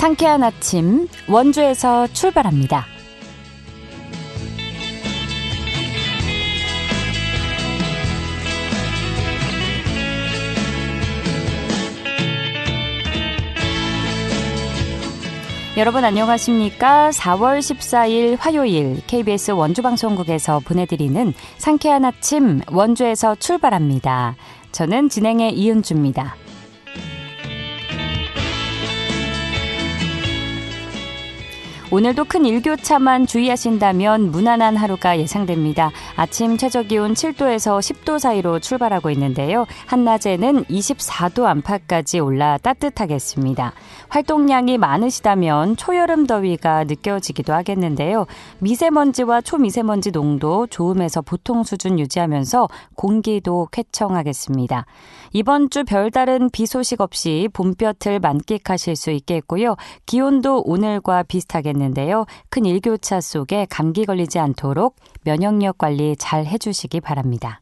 상쾌한 아침 원주에서 출발합니다. 여러분 안녕하십니까? 4월 14일 화요일 KBS 원주방송국에서 보내드리는 상쾌한 아침 원주에서 출발합니다. 저는 진행의 이은주입니다. 오늘도 큰 일교차만 주의하신다면 무난한 하루가 예상됩니다. 아침 최저기온 7도에서 10도 사이로 출발하고 있는데요. 한낮에는 24도 안팎까지 올라 따뜻하겠습니다. 활동량이 많으시다면 초여름 더위가 느껴지기도 하겠는데요. 미세먼지와 초미세먼지 농도 좋음에서 보통 수준 유지하면서 공기도 쾌청하겠습니다. 이번 주 별다른 비 소식 없이 봄볕을 만끽하실 수 있겠고요. 기온도 오늘과 비슷하겠는데요. 큰 일교차 속에 감기 걸리지 않도록 면역력 관리 잘 해주시기 바랍니다.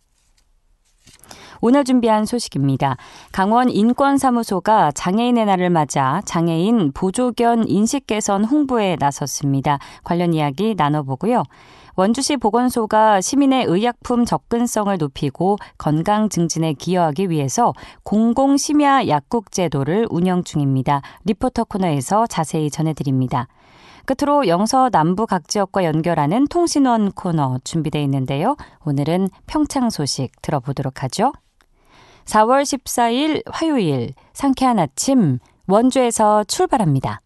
오늘 준비한 소식입니다. 강원 인권사무소가 장애인의 날을 맞아 장애인 보조견 인식 개선 홍보에 나섰습니다. 관련 이야기 나눠보고요. 원주시 보건소가 시민의 의약품 접근성을 높이고 건강 증진에 기여하기 위해서 공공심야 약국 제도를 운영 중입니다. 리포터 코너에서 자세히 전해드립니다. 끝으로 영서 남부 각 지역과 연결하는 통신원 코너 준비되어 있는데요. 오늘은 평창 소식 들어보도록 하죠. 4월 14일 화요일 상쾌한 아침 원주에서 출발합니다.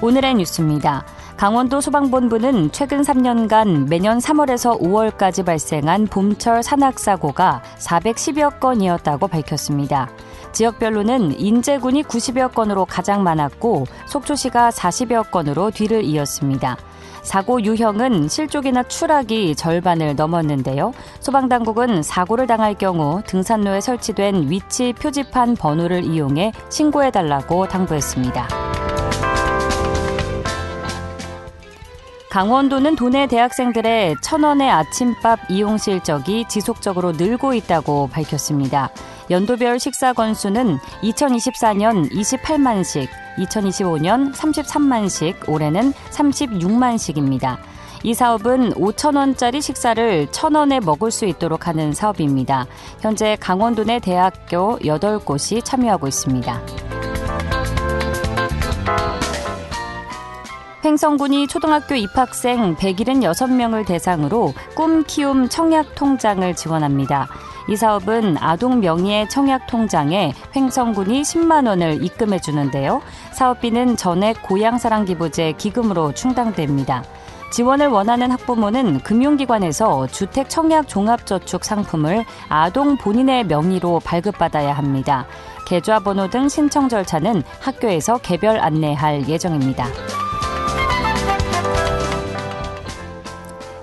오늘의 뉴스입니다. 강원도 소방본부는 최근 3년간 매년 3월에서 5월까지 발생한 봄철 산악사고가 410여 건이었다고 밝혔습니다. 지역별로는 인제군이 90여 건으로 가장 많았고 속초시가 40여 건으로 뒤를 이었습니다. 사고 유형은 실족이나 추락이 절반을 넘었는데요. 소방당국은 사고를 당할 경우 등산로에 설치된 위치 표지판 번호를 이용해 신고해달라고 당부했습니다. 강원도는 도내 대학생들의 1,000원의 아침밥 이용 실적이 지속적으로 늘고 있다고 밝혔습니다. 연도별 식사 건수는 2024년 28만씩, 2025년 33만씩, 올해는 36만씩입니다. 이 사업은 5,000원짜리 식사를 1,000원에 먹을 수 있도록 하는 사업입니다. 현재 강원도 내 대학교 8곳이 참여하고 있습니다. 횡성군이 초등학교 입학생 176명을 대상으로 꿈 키움 청약 통장을 지원합니다. 이 사업은 아동 명의의 청약 통장에 횡성군이 10만 원을 입금해 주는데요. 사업비는 전액 고향사랑기부제 기금으로 충당됩니다. 지원을 원하는 학부모는 금융기관에서 주택 청약 종합저축 상품을 아동 본인의 명의로 발급받아야 합니다. 계좌번호 등 신청 절차는 학교에서 개별 안내할 예정입니다.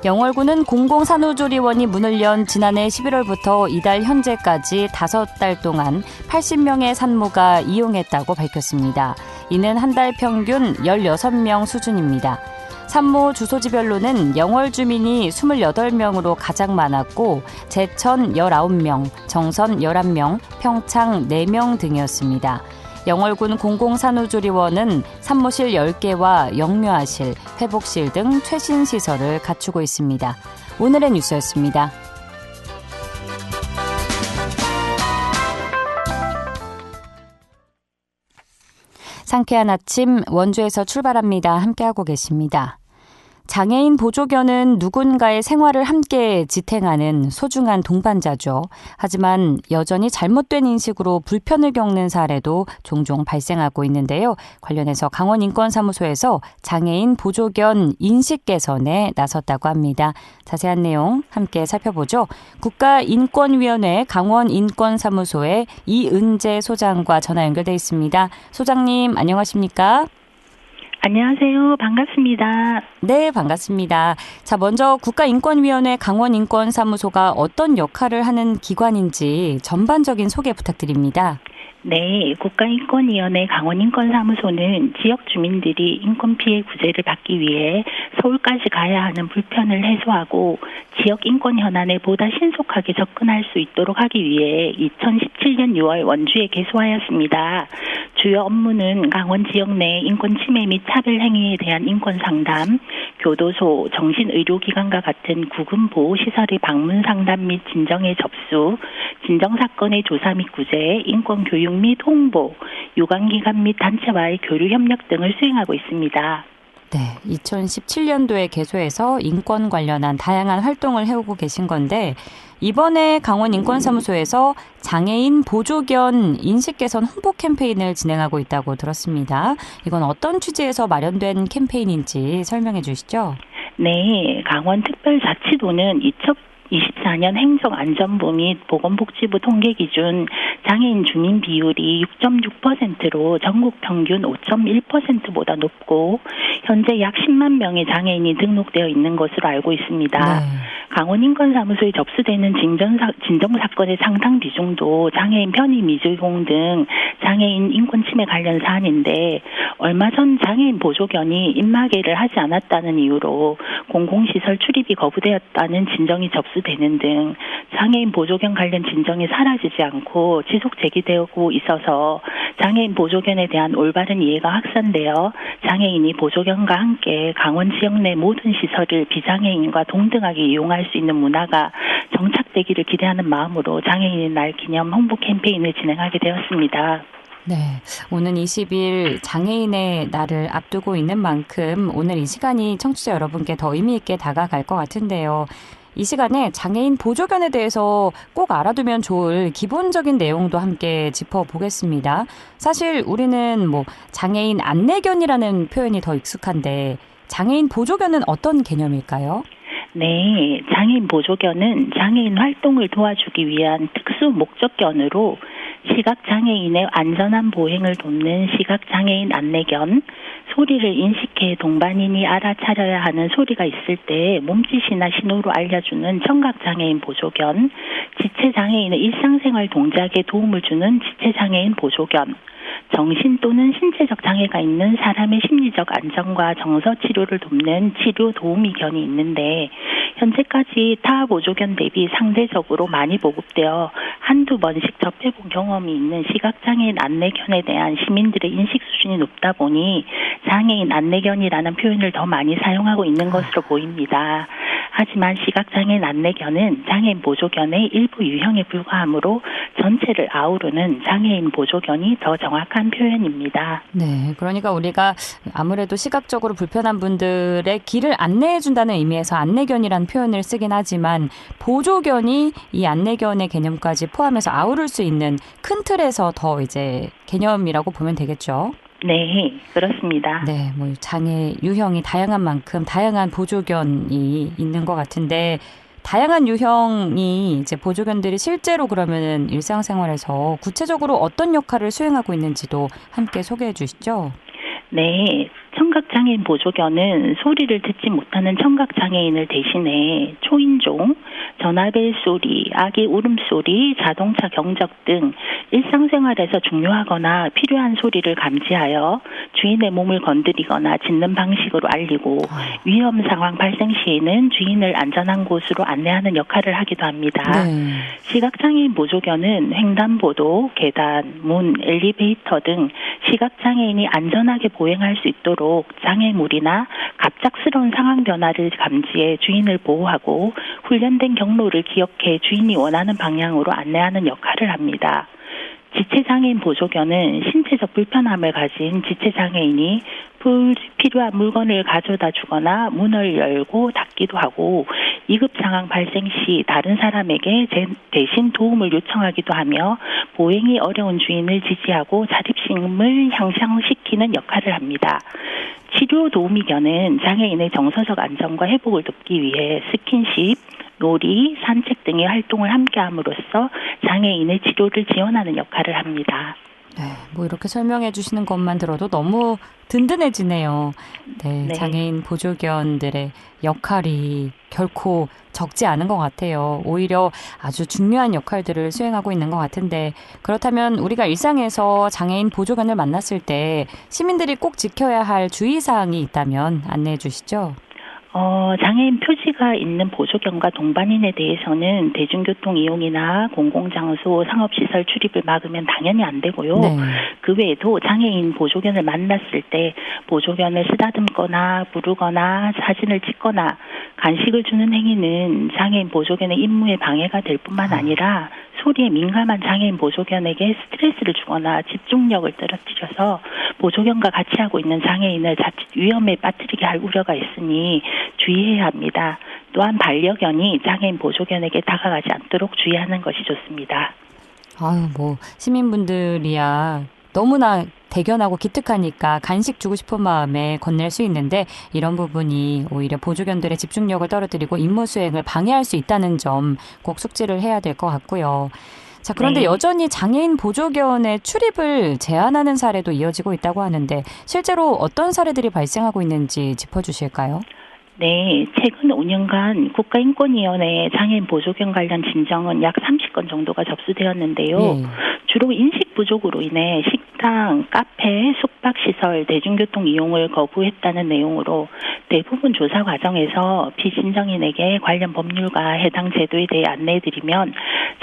영월군은 공공산후조리원이 문을 연 지난해 11월부터 이달 현재까지 5달 동안 80명의 산모가 이용했다고 밝혔습니다. 이는 한 달 평균 16명 수준입니다. 산모 주소지별로는 영월 주민이 28명으로 가장 많았고 제천 19명, 정선 11명, 평창 4명 등이었습니다. 영월군 공공산후조리원은 산모실 10개와 영유아실, 회복실 등 최신 시설을 갖추고 있습니다. 오늘의 뉴스였습니다. 상쾌한 아침 원주에서 출발합니다. 함께하고 계십니다. 장애인 보조견은 누군가의 생활을 함께 지탱하는 소중한 동반자죠. 하지만 여전히 잘못된 인식으로 불편을 겪는 사례도 종종 발생하고 있는데요. 관련해서 강원인권사무소에서 장애인 보조견 인식 개선에 나섰다고 합니다. 자세한 내용 함께 살펴보죠. 국가인권위원회 강원인권사무소의 이은재 소장과 전화 연결돼 있습니다. 소장님 안녕하십니까? 안녕하세요. 반갑습니다. 네, 반갑습니다. 자, 먼저 국가인권위원회 강원인권사무소가 어떤 역할을 하는 기관인지 전반적인 소개 부탁드립니다. 네, 국가인권위원회 강원인권사무소는 지역 주민들이 인권 피해 구제를 받기 위해 서울까지 가야 하는 불편을 해소하고 지역 인권 현안에 보다 신속하게 접근할 수 있도록 하기 위해 2017년 6월 원주에 개소하였습니다. 주요 업무는 강원 지역 내 인권 침해 및 차별 행위에 대한 인권 상담, 교도소, 정신의료기관과 같은 구금 보호시설의 방문 상담 및 진정의 접수, 진정사건의 조사 및 구제, 인권 교육 및 홍보, 유관기관 및 단체와의 교류 협력 등을 수행하고 있습니다. 네, 2017년도에 개소해서 인권 관련한 다양한 활동을 해오고 계신 건데 이번에 강원인권사무소에서 장애인 보조견 인식 개선 홍보 캠페인을 진행하고 있다고 들었습니다. 이건 어떤 취지에서 마련된 캠페인인지 설명해 주시죠. 네, 강원특별자치도는 2024년 행정안전부 및 보건복지부 통계 기준 장애인 주민 비율이 6.6%로 전국 평균 5.1%보다 높고 현재 약 10만 명의 장애인이 등록되어 있는 것으로 알고 있습니다. 네. 강원인권사무소에 접수되는 진정사건의 상당 비중도 장애인 편의 미제공 등 장애인 인권 침해 관련 사안인데 얼마 전 장애인 보조견이 입마개를 하지 않았다는 이유로 공공시설 출입이 거부되었다는 진정이 접수되는 등 장애인 보조견 관련 진정이 사라지지 않고 지속 제기되고 있어서 장애인 보조견에 대한 올바른 이해가 확산되어 장애인이 보조견과 함께 강원 지역 내 모든 시설을 비장애인과 동등하게 이용할 수 있는 문화가 정착되기를 기대하는 마음으로 장애인의 날 기념 홍보 캠페인을 진행하게 되었습니다. 네, 오는 20일 장애인의 날을 앞두고 있는 만큼 오늘 이 시간이 청취자 여러분께 더 의미 있게 다가갈 것 같은데요. 이 시간에 장애인 보조견에 대해서 꼭 알아두면 좋을 기본적인 내용도 함께 짚어보겠습니다. 사실 우리는 장애인 안내견이라는 표현이 더 익숙한데 장애인 보조견은 어떤 개념일까요? 네, 장애인 보조견은 장애인 활동을 도와주기 위한 특수 목적견으로 시각장애인의 안전한 보행을 돕는 시각장애인 안내견, 소리를 인식해 동반인이 알아차려야 하는 소리가 있을 때 몸짓이나 신호로 알려주는 청각장애인 보조견, 지체장애인의 일상생활 동작에 도움을 주는 지체장애인 보조견, 정신 또는 신체적 장애가 있는 사람의 심리적 안정과 정서 치료를 돕는 치료 도우미 견이 있는데 현재까지 타 보조견 대비 상대적으로 많이 보급되어 한두 번씩 접해본 경험이 있는 시각장애인 안내견에 대한 시민들의 인식 수준이 높다 보니 장애인 안내견이라는 표현을 더 많이 사용하고 있는 것으로 보입니다. 하지만 시각장애인 안내견은 장애인 보조견의 일부 유형에 불과하므로 전체를 아우르는 장애인 보조견이 더 정확한 표현입니다. 네, 그러니까 우리가 아무래도 시각적으로 불편한 분들의 길을 안내해준다는 의미에서 안내견이라는 표현을 쓰긴 하지만 보조견이 이 안내견의 개념까지 포함해서 아우를 수 있는 큰 틀에서 더 이제 개념이라고 보면 되겠죠. 네, 그렇습니다. 네, 장애 유형이 다양한 만큼 다양한 보조견이 있는 것 같은데 다양한 유형이 이제 보조견들이 실제로 그러면은 일상생활에서 구체적으로 어떤 역할을 수행하고 있는지도 함께 소개해 주시죠. 네, 청각장애인 보조견은 소리를 듣지 못하는 청각장애인을 대신해 초인종, 전화벨 소리, 아기 울음소리, 자동차 경적 등 일상생활에서 중요하거나 필요한 소리를 감지하여 주인의 몸을 건드리거나 짖는 방식으로 알리고 위험 상황 발생 시에는 주인을 안전한 곳으로 안내하는 역할을 하기도 합니다. 네. 시각장애인 보조견은 횡단보도, 계단, 문, 엘리베이터 등 시각장애인이 안전하게 보행할 수 있도록 장애물이나 갑작스러운 상황 변화를 감지해 주인을 보호하고 훈련된 경로를 기억해 주인이 원하는 방향으로 안내하는 역할을 합니다. 지체장애인 보조견은 신체적 불편함을 가진 지체장애인이 필요한 물건을 가져다 주거나 문을 열고 닫기도 하고 위급 상황 발생 시 다른 사람에게 대신 도움을 요청하기도 하며 보행이 어려운 주인을 지지하고 자립심을 향상시키는 역할을 합니다. 치료 도우미견은 장애인의 정서적 안정과 회복을 돕기 위해 스킨십, 놀이, 산책 등의 활동을 함께함으로써 장애인의 치료를 지원하는 역할을 합니다. 네, 뭐 이렇게 설명해 주시는 것만 들어도 너무 든든해지네요. 네, 네. 장애인 보조견들의 역할이 결코 적지 않은 것 같아요. 오히려 아주 중요한 역할들을 수행하고 있는 것 같은데, 그렇다면 우리가 일상에서 장애인 보조견을 만났을 때 시민들이 꼭 지켜야 할 주의사항이 있다면 안내해 주시죠. 장애인 표지가 있는 보조견과 동반인에 대해서는 대중교통 이용이나 공공장소, 상업시설 출입을 막으면 당연히 안 되고요. 네. 그 외에도 장애인 보조견을 만났을 때 보조견을 쓰다듬거나 부르거나 사진을 찍거나 간식을 주는 행위는 장애인 보조견의 임무에 방해가 될 뿐만 아니라 소리에 민감한 장애인 보조견에게 스트레스를 주거나 집중력을 떨어뜨려서 보조견과 같이 하고 있는 장애인을 자칫 위험에 빠뜨리게 할 우려가 있으니 주의해야 합니다. 또한 반려견이 장애인 보조견에게 다가가지 않도록 주의하는 것이 좋습니다. 아유, 뭐 시민분들이야 너무나 대견하고 기특하니까 간식 주고 싶은 마음에 건넬 수 있는데, 이런 부분이 오히려 보조견들의 집중력을 떨어뜨리고 임무 수행을 방해할 수 있다는 점 꼭 숙지를 해야 될 것 같고요. 자, 그런데 네. 여전히 장애인 보조견의 출입을 제한하는 사례도 이어지고 있다고 하는데, 실제로 어떤 사례들이 발생하고 있는지 짚어주실까요? 네, 최근 5년간 국가인권위원회에 장애인 보조견 관련 진정은 약 30건 정도가 접수되었는데요. 예. 주로 인식 부족으로 인해 식당, 카페, 숙박시설, 대중교통 이용을 거부했다는 내용으로 대부분 조사 과정에서 피진정인에게 관련 법률과 해당 제도에 대해 안내해드리면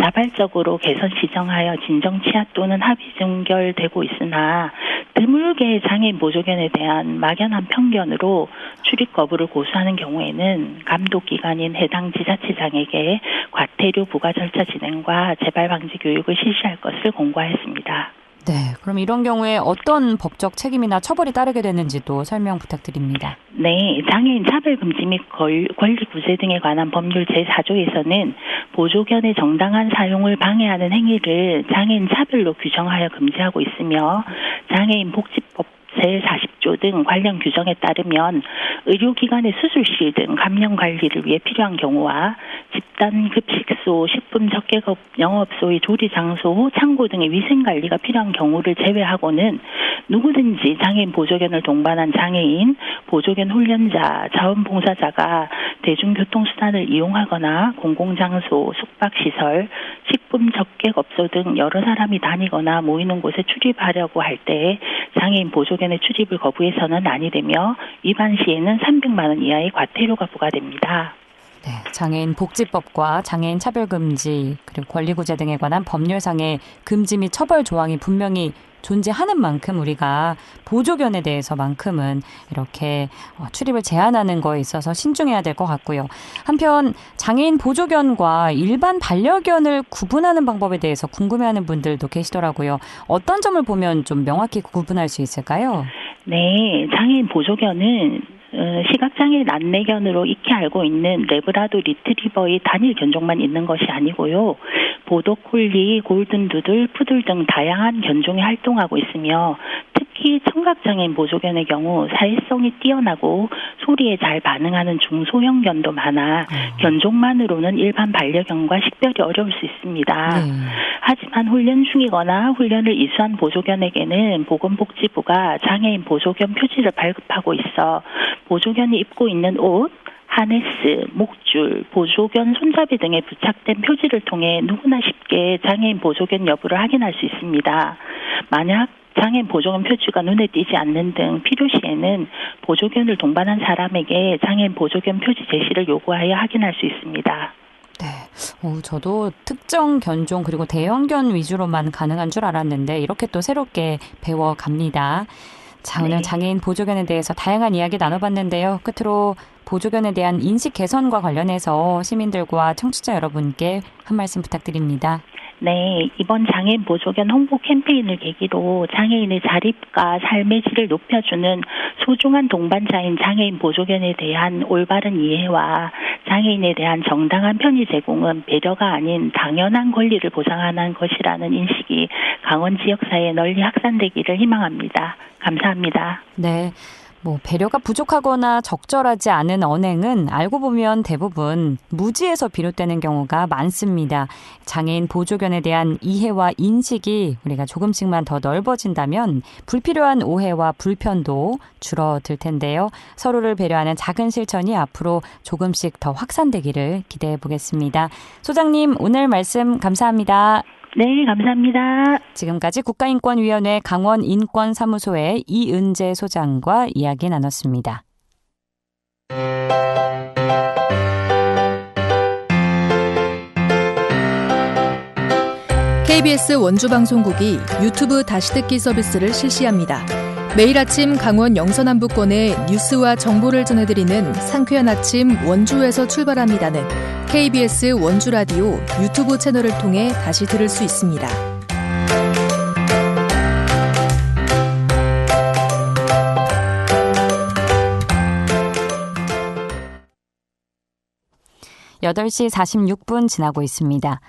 자발적으로 개선 시정하여 진정 취하 또는 합의 종결되고 있으나, 드물게 장애인 보조견에 대한 막연한 편견으로 출입 거부를 고수하는 경우에는 감독기관인 해당 지자체장에게 과태료 부과 절차 진행과 재발 방지 교육을 실시할 것을 공고하였습니다. 네, 그럼 이런 경우에 어떤 법적 책임이나 처벌이 따르게 되는지도 설명 부탁드립니다. 네, 장애인 차별금지 및 권리구제 등에 관한 법률 제4조에서는 보조견의 정당한 사용을 방해하는 행위를 장애인 차별로 규정하여 금지하고 있으며, 장애인 복지법 제40조 등 관련 규정에 따르면 의료기관의 수술실 등 감염 관리를 위해 필요한 경우와 집단 급식소, 식품 적개업 영업소의 조리 장소, 창고 등의 위생 관리가 필요한 경우를 제외하고는 누구든지 장애인 보조견을 동반한 장애인, 보조견 훈련자, 자원봉사자가 대중교통수단을 이용하거나 공공장소, 숙박시설, 식품 적객업소 등 여러 사람이 다니거나 모이는 곳에 출입하려고 할 때 장애인 보조견의 출입을 거부해서는 아니 되며, 위반 시에는 300만 원 이하의 과태료가 부과됩니다. 네, 장애인 복지법과 장애인 차별금지 그리고 권리구제 등에 관한 법률상의 금지 및 처벌 조항이 분명히 존재하는 만큼 우리가 보조견에 대해서만큼은 이렇게 출입을 제한하는 거에 있어서 신중해야 될 것 같고요. 한편 장애인 보조견과 일반 반려견을 구분하는 방법에 대해서 궁금해하는 분들도 계시더라고요. 어떤 점을 보면 좀 명확히 구분할 수 있을까요? 네, 장애인 보조견은 시각장애인 안내견으로 익히 알고 있는 레브라도 리트리버의 단일 견종만 있는 것이 아니고요. 보더콜리, 골든두들, 푸들 등 다양한 견종이 활동하고 있으며, 특히 청각장애인 보조견의 경우 사회성이 뛰어나고 소리에 잘 반응하는 중소형 견도 많아 견종만으로는 일반 반려견과 식별이 어려울 수 있습니다. 하지만 훈련 중이거나 훈련을 이수한 보조견에게는 보건복지부가 장애인 보조견 표지를 발급하고 있어 보조견이 입고 있는 옷, 하네스, 목줄, 보조견 손잡이 등에 부착된 표지를 통해 누구나 쉽게 장애인 보조견 여부를 확인할 수 있습니다. 만약 장애인 보조견 표지가 눈에 띄지 않는 등 필요시에는 보조견을 동반한 사람에게 장애인 보조견 표지 제시를 요구하여 확인할 수 있습니다. 네, 저도 특정 견종 그리고 대형견 위주로만 가능한 줄 알았는데 이렇게 또 새롭게 배워갑니다. 자, 오늘 장애인 보조견에 대해서 다양한 이야기 나눠봤는데요. 끝으로 보조견에 대한 인식 개선과 관련해서 시민들과 청취자 여러분께 한 말씀 부탁드립니다. 네, 이번 장애인 보조견 홍보 캠페인을 계기로 장애인의 자립과 삶의 질을 높여주는 소중한 동반자인 장애인 보조견에 대한 올바른 이해와 장애인에 대한 정당한 편의 제공은 배려가 아닌 당연한 권리를 보장하는 것이라는 인식이 강원 지역사회에 널리 확산되기를 희망합니다. 감사합니다. 네. 배려가 부족하거나 적절하지 않은 언행은 알고 보면 대부분 무지에서 비롯되는 경우가 많습니다. 장애인 보조견에 대한 이해와 인식이 우리가 조금씩만 더 넓어진다면 불필요한 오해와 불편도 줄어들 텐데요. 서로를 배려하는 작은 실천이 앞으로 조금씩 더 확산되기를 기대해 보겠습니다. 소장님, 오늘 말씀 감사합니다. 네, 감사합니다. 지금까지 국가인권위원회 강원인권사무소의 이은재 소장과 이야기 나눴습니다. KBS 원주방송국이 유튜브 다시 듣기 서비스를 실시합니다. 매일 아침 강원 영서남부권의 뉴스와 정보를 전해드리는 상쾌한 아침 원주에서 출발합니다는 KBS 원주라디오 유튜브 채널을 통해 다시 들을 수 있습니다. (8시 46분) 지나고 있습니다.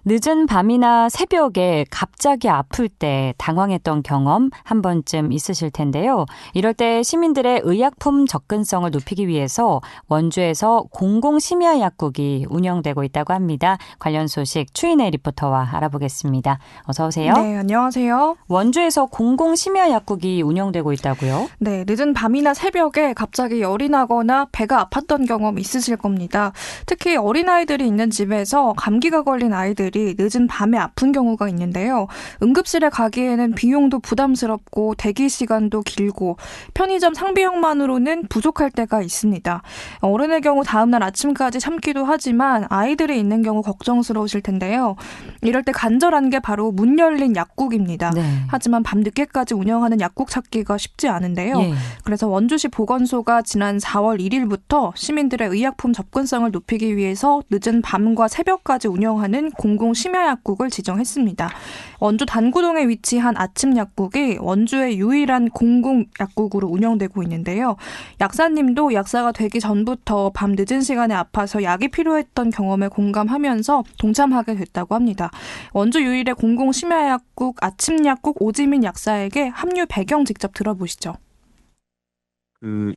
늦은 밤이나 새벽에 갑자기 아플 때 당황했던 경험 한 번쯤 있으실 텐데요. 이럴 때 시민들의 의약품 접근성을 높이기 위해서 원주에서 공공심야약국이 운영되고 있다고 합니다. 관련 소식 추인혜 리포터와 알아보겠습니다. 어서 오세요. 네, 안녕하세요. 원주에서 공공심야약국이 운영되고 있다고요? 네, 늦은 밤이나 새벽에 갑자기 열이 나거나 배가 아팠던 경험 있으실 겁니다. 특히 어린아이들이 있는 집에서 감기가 걸린 아이들이 늦은 밤에 아픈 경우가 있는데요. 응급실에 가기에는 비용도 부담스럽고 대기 시간도 길고 편의점 상비용만으로는 부족할 때가 있습니다. 어른의 경우 다음날 아침까지 참기도 하지만 아이들이 있는 경우 걱정스러우실 텐데요. 이럴 때 간절한 게 바로 문 열린 약국입니다. 네. 하지만 밤늦게까지 운영하는 약국 찾기가 쉽지 않은데요. 예. 그래서 원주시 보건소가 지난 4월 1일부터 시민들의 의약품 접근성을 높이기 위해서 늦은 밤과 새벽까지 운영하는 공공심야약국을 지정했습니다. 원주 단구동에 위치한 아침약국이 원주의 유일한 공공약국으로 운영되고 있는데요. 약사님도 약사가 되기 전부터 밤 늦은 시간에 아파서 약이 필요했던 경험에 공감하면서 동참하게 됐다고 합니다. 원주 유일의 공공심야약국 아침약국 오지민 약사에게 합류 배경 직접 들어보시죠.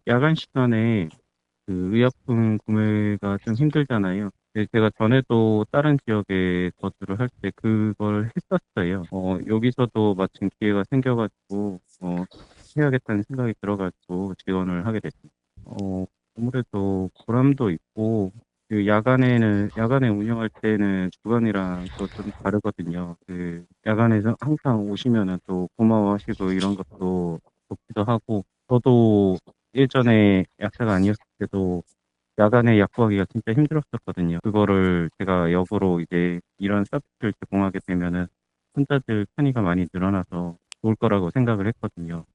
야간 시간에 의약품 구매가 좀 힘들잖아요. 제가 전에도 다른 지역에 거주를 할 때 그걸 했었어요. 여기서도 마침 기회가 생겨가지고, 해야겠다는 생각이 들어가지고 지원을 하게 됐습니다. 아무래도 보람도 있고, 야간에 운영할 때는 주간이랑 또 좀 다르거든요. 야간에서 항상 오시면은 또 고마워하시고 이런 것도 좋기도 하고, 저도 예전에 약사가 아니었을 때도 야간에 약 구하기가 진짜 힘들었었거든요. 그거를 제가 역으로 이제 이런 서비스를 제공하게 되면은 환자들 편의가 많이 늘어나서 좋을 거라고 생각을 했거든요.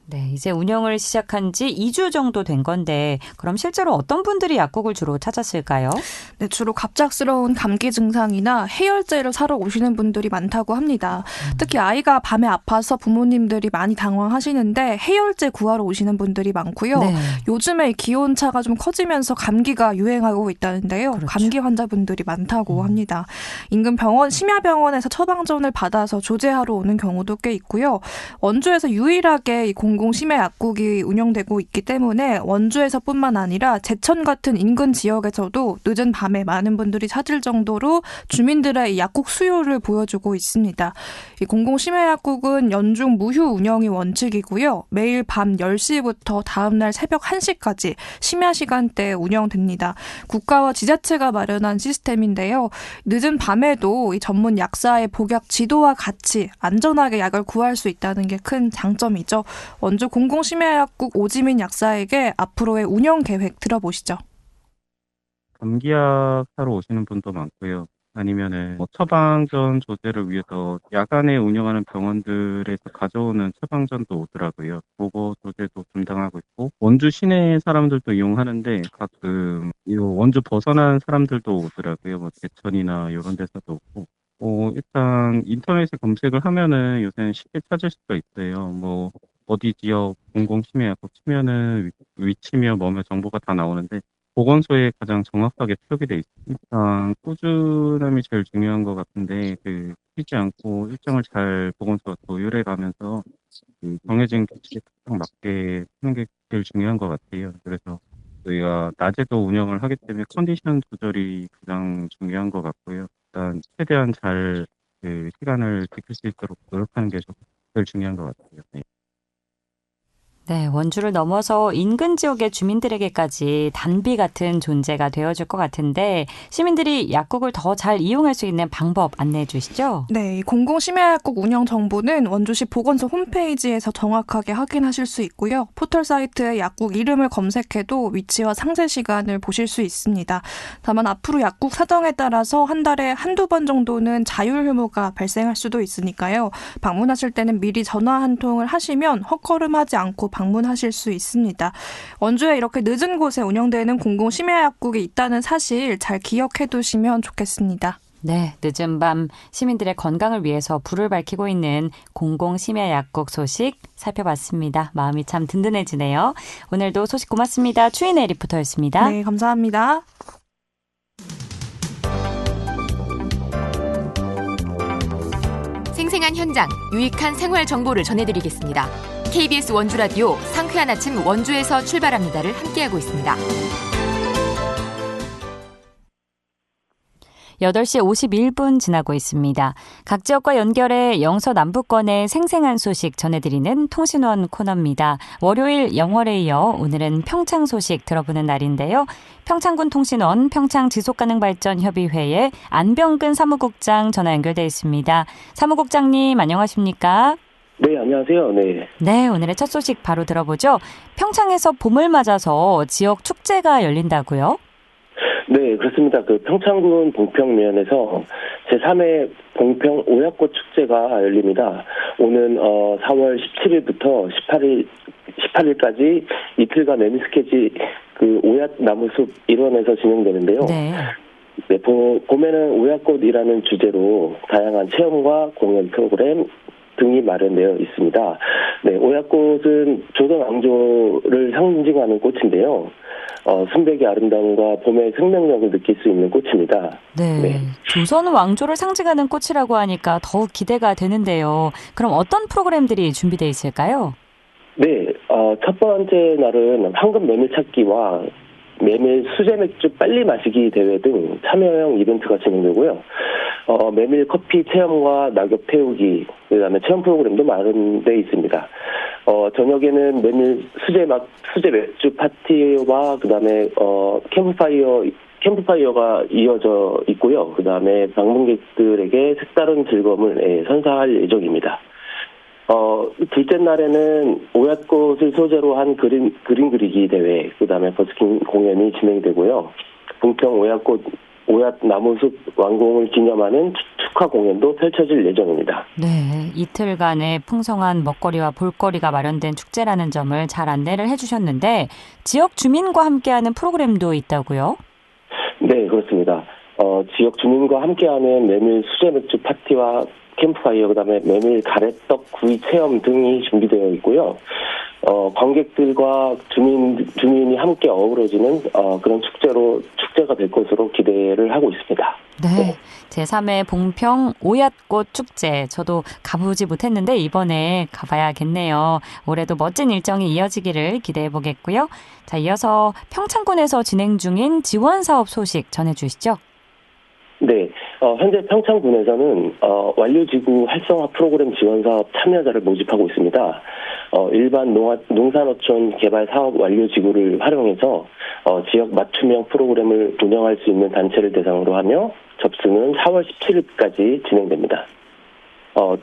네, 이제 운영을 시작한 지 2주 정도 된 건데 그럼 실제로 어떤 분들이 약국을 주로 찾았을까요? 네, 주로 갑작스러운 감기 증상이나 해열제를 사러 오시는 분들이 많다고 합니다. 특히 아이가 밤에 아파서 부모님들이 많이 당황하시는데 해열제 구하러 오시는 분들이 많고요. 네. 요즘에 기온차가 좀 커지면서 감기가 유행하고 있다는데요. 그렇죠. 감기 환자분들이 많다고 합니다. 인근 병원, 심야병원에서 처방전을 받아서 조제하러 오는 경우도 꽤 있고요. 원주에서 유일하게 이 공공심야약국이 운영되고 있기 때문에 원주에서뿐만 아니라 제천 같은 인근 지역에서도 늦은 밤에 많은 분들이 찾을 정도로 주민들의 약국 수요를 보여주고 있습니다. 이 공공심야약국은 연중 무휴 운영이 원칙이고요. 매일 밤 10시부터 다음날 새벽 1시까지 심야 시간대에 운영됩니다. 국가와 지자체가 마련한 시스템인데요. 늦은 밤에도 이 전문 약사의 복약 지도와 같이 안전하게 약을 구할 수 있다는 게 큰 장점이죠. 원주 공공심야약국 오지민 약사에게 앞으로의 운영 계획 들어보시죠. 감기약 사러 오시는 분도 많고요. 아니면은 처방전 조제를 위해서 야간에 운영하는 병원들에서 가져오는 처방전도 오더라고요. 그거 조제도 분당하고 있고 원주 시내 사람들도 이용하는데 가끔 이 원주 벗어난 사람들도 오더라고요. 제천이나 이런 데서도 오고. 일단 인터넷에 검색을 하면은 요새는 쉽게 찾을 수가 있어요. 어디 지역 공공심야약국 치면은 위치며 뭐며 정보가 다 나오는데 보건소에 가장 정확하게 표기돼 있습니다. 일단 꾸준함이 제일 중요한 것 같은데 쉬지 않고 일정을 잘 보건소가 조율해 가면서 정해진 규칙에 딱 맞게 하는 게 제일 중요한 것 같아요. 그래서 저희가 낮에도 운영을 하기 때문에 컨디션 조절이 가장 중요한 것 같고요. 일단 최대한 잘 시간을 지킬 수 있도록 노력하는 게 제일 중요한 것 같아요. 네. 네, 원주를 넘어서 인근 지역의 주민들에게까지 단비 같은 존재가 되어줄 것 같은데 시민들이 약국을 더 잘 이용할 수 있는 방법 안내해 주시죠? 네, 이 공공심야약국 운영 정보는 원주시 보건소 홈페이지에서 정확하게 확인하실 수 있고요. 포털 사이트에 약국 이름을 검색해도 위치와 상세 시간을 보실 수 있습니다. 다만 앞으로 약국 사정에 따라서 한 달에 한두 번 정도는 자율 휴무가 발생할 수도 있으니까요. 방문하실 때는 미리 전화 한 통을 하시면 헛걸음하지 않고 방문하실 수 있습니다. 원주에 이렇게 늦은 곳에 운영되는 공공심야약국이 있다는 사실 잘 기억해 두시면 좋겠습니다. 네, 늦은 밤 시민들의 건강을 위해서 불을 밝히고 있는 공공심야약국 소식 살펴봤습니다. 마음이 참 든든해지네요. 오늘도 소식 고맙습니다. 추인혜 리포터였습니다. 네, 감사합니다. 생생한 현장, 유익한 생활 정보를 전해드리겠습니다. KBS 원주라디오 상쾌한 아침 원주에서 출발합니다를 함께하고 있습니다. 8시 51분 지나고 있습니다. 각 지역과 연결해 영서 남부권의 생생한 소식 전해드리는 통신원 코너입니다. 월요일 영월에 이어 오늘은 평창 소식 들어보는 날인데요. 평창군 통신원 평창지속가능발전협의회의 안병근 사무국장 전화 연결돼 있습니다. 사무국장님 안녕하십니까? 네, 안녕하세요. 네. 네, 오늘의 첫 소식 바로 들어보죠. 평창에서 봄을 맞아서 지역 축제가 열린다고요? 네, 그렇습니다. 평창군 봉평면에서 제3회 봉평 오약꽃 축제가 열립니다. 오는 4월 17일부터 18일까지 이틀간 매미스케지 오얏나무숲 일원에서 진행되는데요. 네. 네, 봄에는 오약꽃이라는 주제로 다양한 체험과 공연 프로그램 등이 마련되어 있습니다. 네, 오약꽃은 조선 왕조를 상징하는 꽃인데요. 순백의 아름다움과 봄의 생명력을 느낄 수 있는 꽃입니다. 네. 네. 조선 왕조를 상징하는 꽃이라고 하니까 더욱 기대가 되는데요. 그럼 어떤 프로그램들이 준비되어 있을까요? 네, 첫 번째 날은 황금 메밀 찾기와 메밀 수제 맥주 빨리 마시기 대회 등 참여형 이벤트가 진행되고요. 메밀 커피 체험과 낙엽 태우기, 그다음에 체험 프로그램도 마련되어 있습니다. 저녁에는 메밀 수제 맥주 파티와 그다음에 캠프파이어가 이어져 있고요. 그다음에 방문객들에게 색다른 즐거움을 선사할 예정입니다. 둘째 날에는 오얏꽃을 소재로 한 그림 그리기 대회, 그다음에 버스킹 공연이 진행되고요. 봉평 오얏나무숲 완공을 기념하는 축하 공연도 펼쳐질 예정입니다. 네, 이틀간의 풍성한 먹거리와 볼거리가 마련된 축제라는 점을 잘 안내를 해주셨는데 지역 주민과 함께하는 프로그램도 있다고요? 네, 그렇습니다. 지역 주민과 함께하는 메밀 수제 맥주 파티와 캠프파이어, 그다음에 메밀 가래떡 구이 체험 등이 준비되어 있고요. 관객들과 주민이 함께 어우러지는 그런 축제가 될 것으로 기대를 하고 있습니다. 네. 제3회 봉평 오얏꽃 축제. 저도 가보지 못했는데 이번에 가봐야겠네요. 올해도 멋진 일정이 이어지기를 기대해 보겠고요. 자, 이어서 평창군에서 진행 중인 지원 사업 소식 전해주시죠. 네, 현재 평창군에서는 완료지구 활성화 프로그램 지원사업 참여자를 모집하고 있습니다. 일반 농산어촌 개발 사업 완료지구를 활용해서 지역 맞춤형 프로그램을 운영할 수 있는 단체를 대상으로 하며 접수는 4월 17일까지 진행됩니다.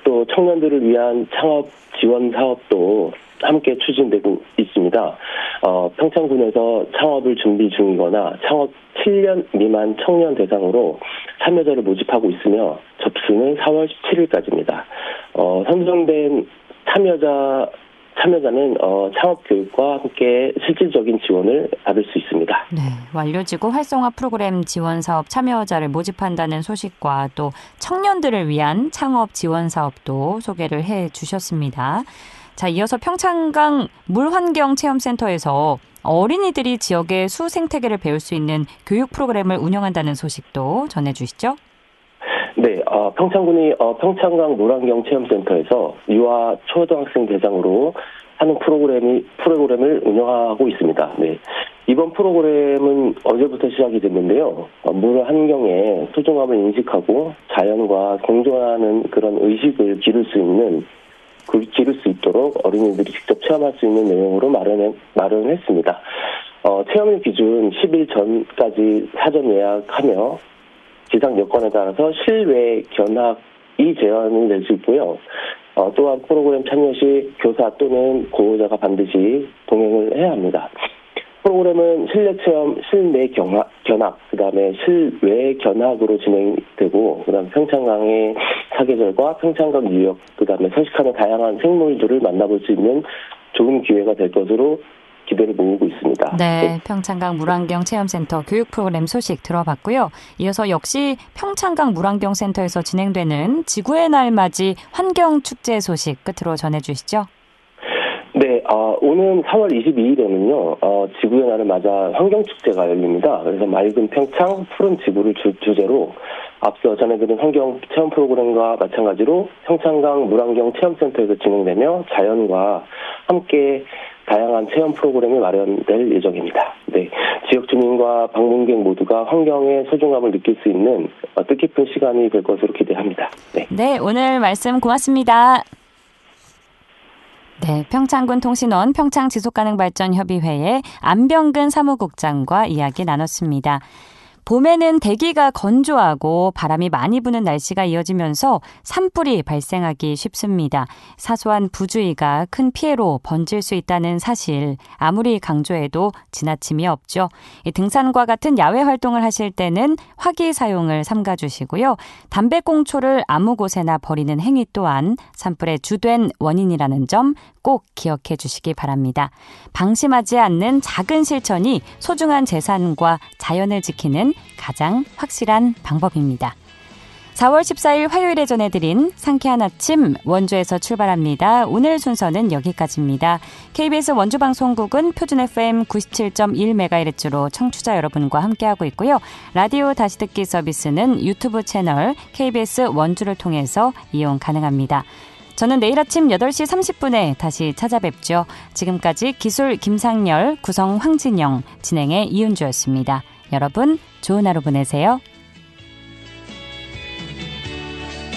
또 청년들을 위한 창업 지원 사업도 함께 추진되고 있습니다. 평창군에서 창업을 준비 중이거나 창업 7년 미만 청년 대상으로 참여자를 모집하고 있으며 접수는 4월 17일까지입니다. 선정된 참여자는 창업 교육과 함께 실질적인 지원을 받을 수 있습니다. 네, 완료지구 활성화 프로그램 지원 사업 참여자를 모집한다는 소식과 또 청년들을 위한 창업 지원 사업도 소개를 해 주셨습니다. 자, 이어서 평창강 물환경체험센터에서 어린이들이 지역의 수 생태계를 배울 수 있는 교육 프로그램을 운영한다는 소식도 전해주시죠. 네, 평창군이 평창강 물안경 체험센터에서 유아 초등학생 대상으로 하는 프로그램을 운영하고 있습니다. 네, 이번 프로그램은 어제부터 시작이 됐는데요. 물 환경의 소중함을 인식하고 자연과 공존하는 그런 의식을 기를 수 있도록 어린이들이 직접 체험할 수 있는 내용으로 마련했습니다. 체험일 기준 10일 전까지 사전 예약하며 기상 여건에 따라서 실외 견학이 제한이 될 수 있고요. 또한 프로그램 참여 시 교사 또는 보호자가 반드시 동행을 해야 합니다. 프로그램은 실내 체험, 실내 견학, 그다음에 실외 견학으로 진행되고, 그다음 평창강의 사계절과 평창강 유역, 그다음에 서식하는 다양한 생물들을 만나볼 수 있는 좋은 기회가 될 것으로 기대를 모으고 있습니다. 네, 평창강 물안경 체험센터 교육 프로그램 소식 들어봤고요. 이어서 역시 평창강 물안경 센터에서 진행되는 지구의 날 맞이 환경축제 소식 끝으로 전해주시죠. 네, 오는 4월 22일에는요, 지구의 날을 맞아 환경축제가 열립니다. 그래서 맑은 평창, 푸른 지구를 주제로 앞서 전해드린 환경 체험 프로그램과 마찬가지로 평창강 물안경 체험센터에서 진행되며 자연과 함께 다양한 체험 프로그램이 마련될 예정입니다. 네, 지역 주민과 방문객 모두가 환경의 소중함을 느낄 수 있는 뜻깊은 시간이 될 것으로 기대합니다. 네, 오늘 말씀 고맙습니다. 네, 평창군 통신원 평창지속가능발전협의회의 안병근 사무국장과 이야기 나눴습니다. 봄에는 대기가 건조하고 바람이 많이 부는 날씨가 이어지면서 산불이 발생하기 쉽습니다. 사소한 부주의가 큰 피해로 번질 수 있다는 사실, 아무리 강조해도 지나침이 없죠. 등산과 같은 야외 활동을 하실 때는 화기 사용을 삼가주시고요. 담배꽁초를 아무 곳에나 버리는 행위 또한 산불의 주된 원인이라는 점 꼭 기억해 주시기 바랍니다. 방심하지 않는 작은 실천이 소중한 재산과 자연을 지키는 가장 확실한 방법입니다. 4월 14일 화요일에 전해드린 상쾌한 아침 원주에서 출발합니다. 오늘 순서는 여기까지입니다. KBS 원주방송국은 표준 FM 97.1MHz로 청취자 여러분과 함께하고 있고요. 라디오 다시 듣기 서비스는 유튜브 채널 KBS 원주를 통해서 이용 가능합니다. 저는 내일 아침 8시 30분에 다시 찾아뵙죠. 지금까지 기술 김상열, 구성 황진영, 진행의 이은주였습니다. 여러분 좋은 하루 보내세요.